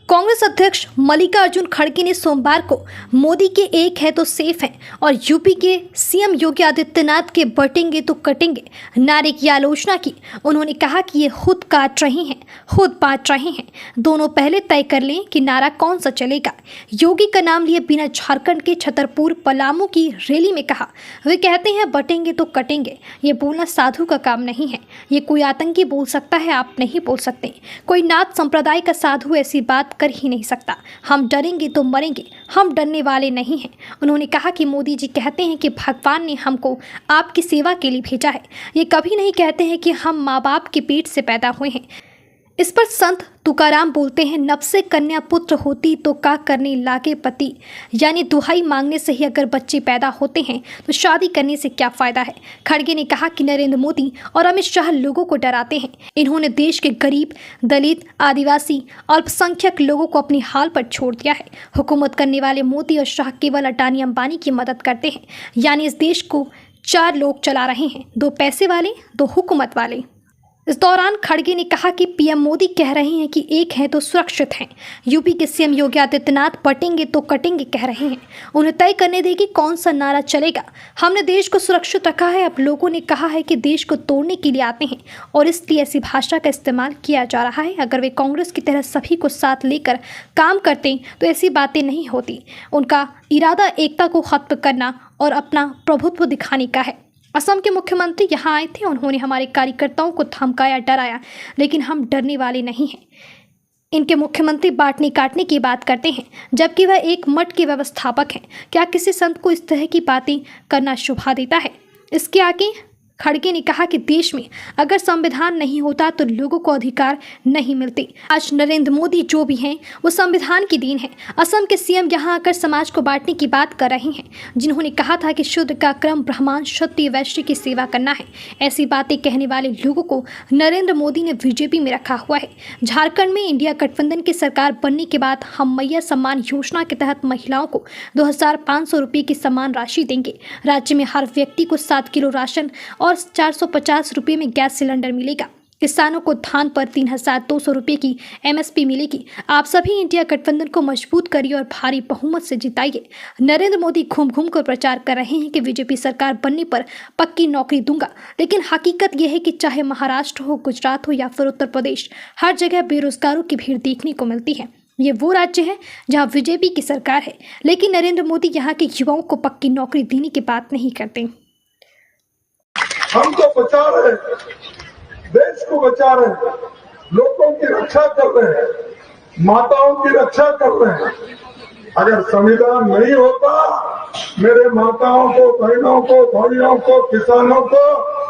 कांग्रेस अध्यक्ष मल्लिकार्जुन खड़गे ने सोमवार को मोदी के एक है तो सेफ हैं और यूपी के सीएम योगी आदित्यनाथ के बटेंगे तो कटेंगे नारे की आलोचना की। उन्होंने कहा कि ये खुद काट रहे हैं, खुद बांट रहे हैं, दोनों पहले तय कर लें कि नारा कौन सा चलेगा। योगी का नाम लिए बिना झारखंड के छतरपुर पलामू की रैली में कहा, वे कहते हैं बटेंगे तो कटेंगे। ये बोलना साधु का काम नहीं है, ये कोई आतंकी बोल सकता है, आप नहीं बोल सकते। कोई नाथ संप्रदाय का साधु ऐसी बात कर ही नहीं सकता। हम डरेंगे तो मरेंगे, हम डरने वाले नहीं हैं। उन्होंने कहा कि मोदी जी कहते हैं कि भगवान ने हमको आपकी सेवा के लिए भेजा है, ये कभी नहीं कहते हैं कि हम माँ बाप के पेट से पैदा हुए हैं। इस पर संत तुकाराम बोलते हैं, नभ से कन्या पुत्र होती तो का करने लागे पति, यानी दुहाई मांगने से ही अगर बच्चे पैदा होते हैं तो शादी करने से क्या फ़ायदा है। खड़गे ने कहा कि नरेंद्र मोदी और अमित शाह लोगों को डराते हैं। इन्होंने देश के गरीब, दलित, आदिवासी, अल्पसंख्यक लोगों को अपनी हाल पर छोड़ दिया है। हुकूमत करने वाले मोदी और शाह केवल अडानी अंबानी की मदद करते हैं, यानी इस देश को 4 लोग चला रहे हैं, 2 पैसे वाले, 2 हुकूमत वाले। इस दौरान खड़गे ने कहा कि पीएम मोदी कह रहे हैं कि एक हैं तो सुरक्षित हैं। यूपी के सीएम योगी आदित्यनाथ बटेंगे तो कटेंगे कह रहे हैं। उन्हें तय करने दें कि कौन सा नारा चलेगा। हमने देश को सुरक्षित रखा है, अब लोगों ने कहा है कि देश को तोड़ने के लिए आते हैं और इसलिए ऐसी भाषा का इस्तेमाल किया जा रहा है। अगर वे कांग्रेस की तरह सभी को साथ लेकर काम करते तो ऐसी बातें नहीं होती। उनका इरादा एकता को खत्म करना और अपना प्रभुत्व दिखाने का है। असम के मुख्यमंत्री यहाँ आए थे, उन्होंने हमारे कार्यकर्ताओं को धमकाया, डराया, लेकिन हम डरने वाले नहीं हैं। इनके मुख्यमंत्री बांटने काटने की बात करते हैं, जबकि वह एक मठ के व्यवस्थापक हैं। क्या किसी संत को इस तरह की बातें करना शोभा देता है? इसके आगे खड़गे ने कहा कि देश में अगर संविधान नहीं होता तो लोगों को अधिकार नहीं मिलते। आज नरेंद्र मोदी जो भी हैं वो संविधान की देन है। असम के सीएम यहाँ आकर समाज को बांटने की बात कर रहे हैं, जिन्होंने कहा था कि शूद्र का क्रम ब्राह्मण, क्षत्रिय, वैश्य की सेवा करना है। ऐसी बातें कहने वाले लोगों को नरेंद्र मोदी ने बीजेपी में रखा हुआ है। झारखंड में इंडिया गठबंधन की सरकार बनने के बाद हम मैया सम्मान योजना के तहत महिलाओं को 2500 रुपये की सम्मान राशि देंगे। राज्य में हर व्यक्ति को 7 किलो राशन और 450 रुपये में गैस सिलेंडर मिलेगा। किसानों को धान पर 3200 रुपये की एमएसपी मिलेगी। आप सभी इंडिया गठबंधन को मजबूत करिए और भारी बहुमत से जिताइए। नरेंद्र मोदी घूम घूम कर प्रचार कर रहे हैं कि बीजेपी सरकार बनने पर पक्की नौकरी दूंगा, लेकिन हकीकत यह है कि चाहे महाराष्ट्र हो, गुजरात हो या फिर उत्तर प्रदेश, हर जगह बेरोजगारों की भीड़ देखने को मिलती है। ये वो राज्य है जहां बीजेपी की सरकार है, लेकिन नरेंद्र मोदी यहाँ के युवाओं को पक्की नौकरी देने की बात नहीं करते। हम तो बचा रहे, देश को बचा रहे, लोगों की रक्षा कर रहे हैं, माताओं की रक्षा कर रहे हैं। अगर संविधान नहीं होता, मेरे माताओं को, बहनों को, भाइयों को, किसानों को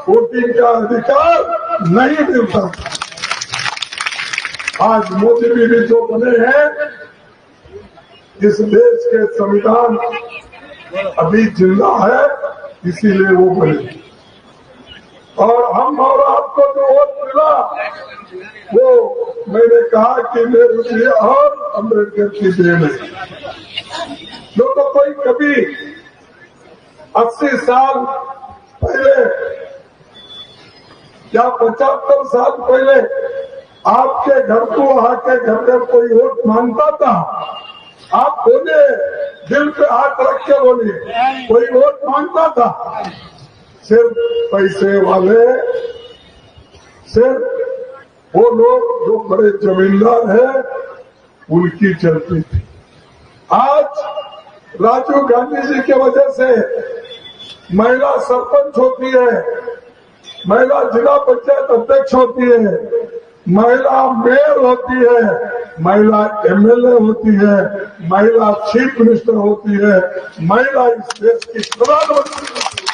वोटिंग का अधिकार नहीं मिलता। आज मोदी भी जो बने हैं, इस देश के संविधान अभी जिंदा है, इसीलिए वो बने। और हम और आपको जो वोट मिला, वो मैंने कहा कि मेरे और अम्बेडकर की देन है। जो तो कोई कभी 80 साल पहले या 75 साल पहले आपके घर को आके घर में कोई वोट मांगता था, आप बोले, दिल पे हाथ रख के बोले, कोई वोट मांगता था? सिर्फ पैसे वाले, सिर्फ वो लोग जो बड़े जमींदार हैं, उनकी चलती थी। आज राजीव गांधी जी की वजह से महिला सरपंच होती है, महिला जिला पंचायत अध्यक्ष होती है, महिला मेयर होती है, महिला एमएलए होती है, महिला चीफ मिनिस्टर होती है, महिला इस देश की प्रधानमंत्री होती है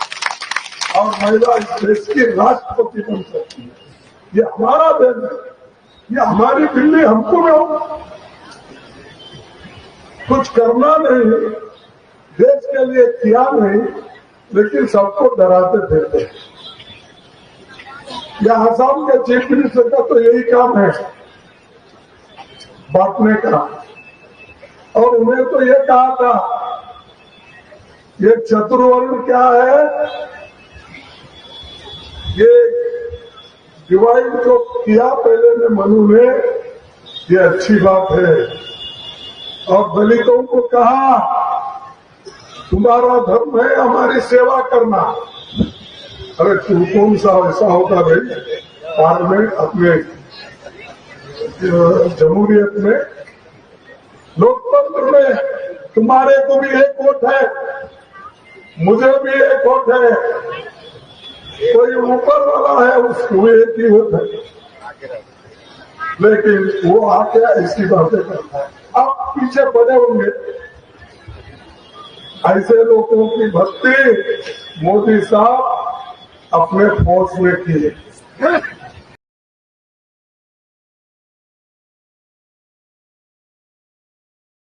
और महिला इस देश की राष्ट्रपति बन सकती है। ये हमारा देश है, ये हमारी दिल्ली हमको में कुछ करना नहीं, देश के लिए किया नहीं, लेकिन सबको डराते फिरते। या आसाम के चीफ मिनिस्टर का तो यही काम है, बांटने का। और उन्हें तो ये कहा था, ये चतुर्वर्ण क्या है, ये डिवाइड जो किया पहले ने मनु ने, ये अच्छी बात है। और दलितों को कहा तुम्हारा धर्म है हमारी सेवा करना। अरे तू कौन सा ऐसा होता भाई पार्लियामेंट अपने जमहूरियत में, लोकतंत्र में तुम्हारे को भी एक वोट है, मुझे भी एक वोट है, कोई ऊपर वाला है उसको एक ही वोट है, लेकिन वो आके ऐसी बातें करता है। आप पीछे पड़े होंगे, ऐसे लोगों की भक्ति मोदी साहब अपने फौज में की है।